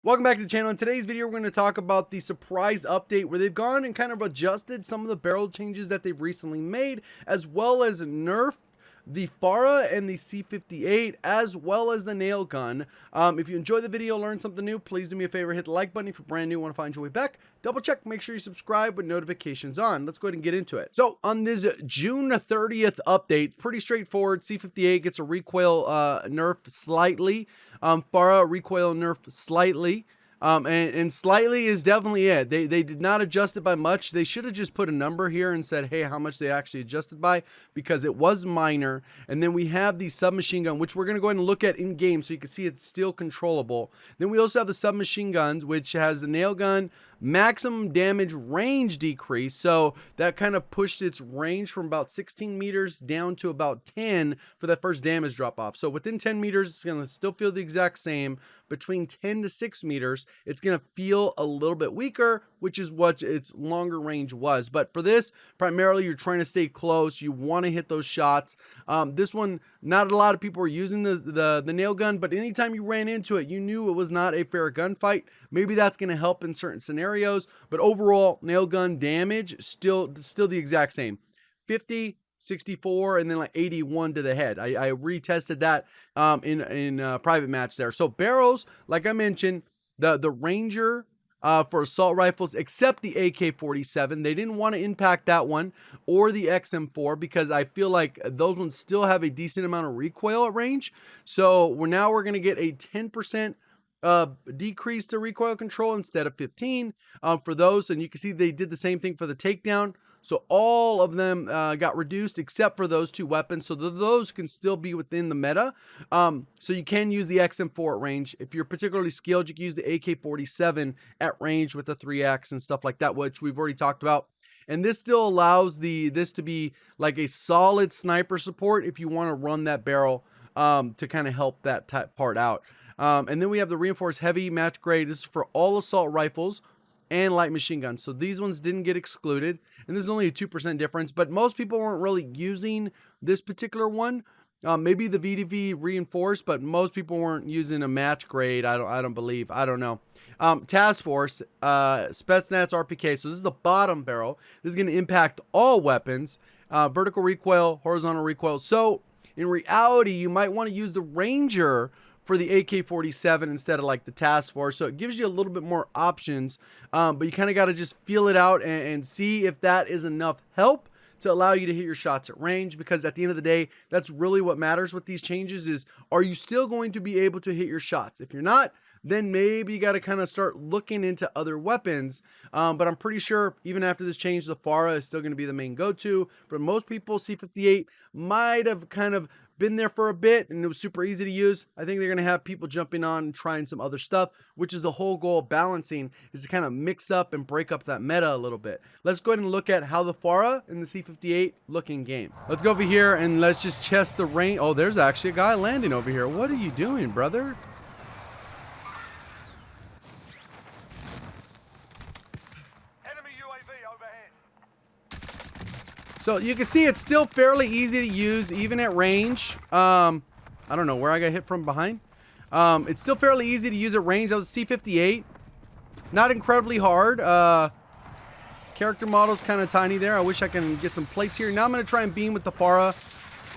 Welcome back to the channel. In today's video, we're going to talk about the surprise update where they've gone and kind of adjusted some of the barrel changes that they've recently made, as well as nerfed the Fara and the C58, as well as the nail gun. If you enjoy the video, learn something new, please do me a favor, hit the like button. If you're brand new, want to find your way back, double check, make sure you subscribe with notifications on. Let's go ahead and get into it. So on this June 30th update, pretty straightforward. C58 gets a recoil nerf slightly. Fara recoil nerf slightly. And slightly is definitely it. They did not adjust it by much. They should have just put a number here and said, hey, how much they actually adjusted by, because it was minor. And then we have the submachine gun, which we're going to go ahead and look at in game so you can see it's still controllable. Then we also have the submachine guns, which has the nail gun, maximum damage range decrease. So that kind of pushed its range from about 16 meters down to about 10 for that first damage drop off. So within 10 meters, it's going to still feel the exact same. Between 10 to 6 meters, it's going to feel a little bit weaker, which is what its longer range was. But for this, primarily you're trying to stay close. You want to hit those shots. This one, not a lot of people were using the nail gun, but anytime you ran into it, you knew it was not a fair gunfight. Maybe that's going to help in certain scenarios, but overall, nail gun damage still the exact same. 50, 64, and then like 81 to the head. I retested that in private match there. So barrels, like I mentioned, the Ranger for assault rifles, except the AK-47, they didn't want to impact that one, or the XM4, because I feel like those ones still have a decent amount of recoil at range. So we're going to get a 10% decrease to recoil control instead of 15 for those. And you can see they did the same thing for the takedown. So all of them got reduced except for those two weapons. So those can still be within the meta. So you can use the XM4 at range. If you're particularly skilled, you can use the AK-47 at range with the 3X and stuff like that, which we've already talked about. And this still allows this to be like a solid sniper support if you want to run that barrel to kind of help that part out. And then we have the reinforced heavy match grade. This is for all assault rifles and light machine guns. So these ones didn't get excluded, and this is only a 2% difference, but most people weren't really using this particular one. Maybe the VDV reinforced, but most people weren't using a match grade. I don't believe. I don't know. Task Force, Spetsnaz RPK. So this is the bottom barrel. This is going to impact all weapons, vertical recoil, horizontal recoil. So in reality, you might want to use the Ranger for the AK-47 instead of like the Task Force. So it gives you a little bit more options, but you kind of got to just feel it out and see if that is enough help to allow you to hit your shots at range, because at the end of the day, that's really what matters with these changes is, are you still going to be able to hit your shots? If you're not, then maybe you got to kind of start looking into other weapons. But I'm pretty sure even after this change, the Fara is still going to be the main go-to. For most people, C58 might have kind of been there for a bit and it was super easy to use. I think they're going to have people jumping on and trying some other stuff, which is the whole goal of balancing, is to kind of mix up and break up that meta a little bit. Let's go ahead and look at how the Fara and the C58 look in game. Let's go over here and let's just test the range. Oh, there's actually a guy landing over here. What are you doing, brother? So you can see it's still fairly easy to use even at range. I don't know where I got hit from behind. It's still fairly easy to use at range. That was a C58. Not incredibly hard. Character model's kind of tiny there. I wish I can get some plates here. Now I'm going to try and beam with the Fara.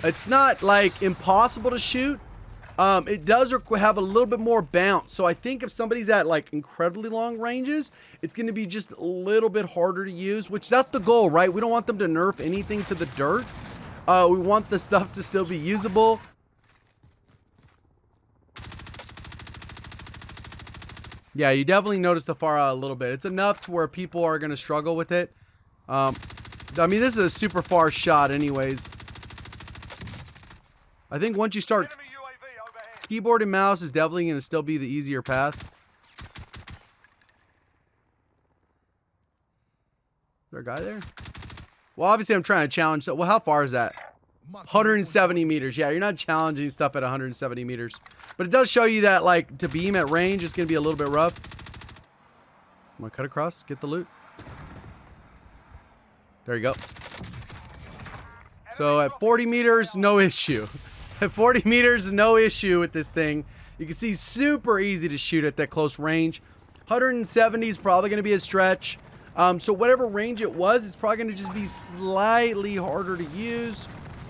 It's not like impossible to shoot. It does have a little bit more bounce. So I think if somebody's at like incredibly long ranges, it's going to be just a little bit harder to use, which that's the goal, right? We don't want them to nerf anything to the dirt. We want the stuff to still be usable. Yeah, you definitely notice the Fara a little bit. It's enough to where people are going to struggle with it. I mean, this is a super far shot anyways. I think once you start... Keyboard and mouse is definitely going to still be the easier path. Is there a guy there? Well, obviously I'm trying to challenge. Well, how far is that? 170 meters. Yeah, you're not challenging stuff at 170 meters. But it does show you that, like, to beam at range is going to be a little bit rough. I'm going to cut across, get the loot. There you go. So at 40 meters, no issue. At 40 meters, no issue with this thing. You can see super easy to shoot at that close range. 170 is probably going to be a stretch. So whatever range it was, it's probably going to just be slightly harder to use,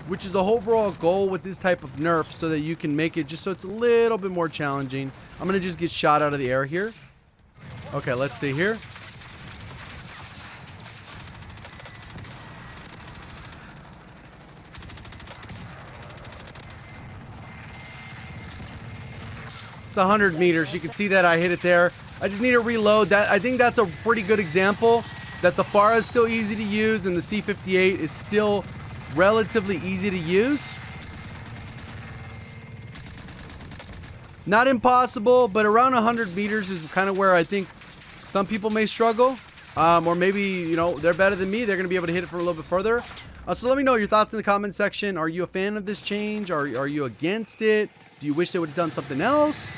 which is the overall goal with this type of nerf, so that you can make it just so it's a little bit more challenging. I'm going to just get shot out of the air here. Okay, let's see here. It's 100 meters. You can see that I hit it there. I just need to reload that. I think that's a pretty good example that the Fara is still easy to use and the C58 is still relatively easy to use. Not impossible, but around 100 meters is kind of where I think some people may struggle. Or maybe, you know, they're better than me. They're going to be able to hit it from a little bit further. So let me know your thoughts in the comment section. Are you a fan of this change? Are you against it? Do you wish they would have done something else?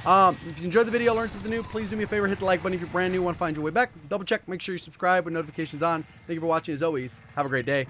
If you enjoyed the video, learned something new, please do me a favor, hit the like button. If you're brand new, want to find your way back, double check, make sure you subscribe with notifications on. Thank you for watching. As always, have a great day.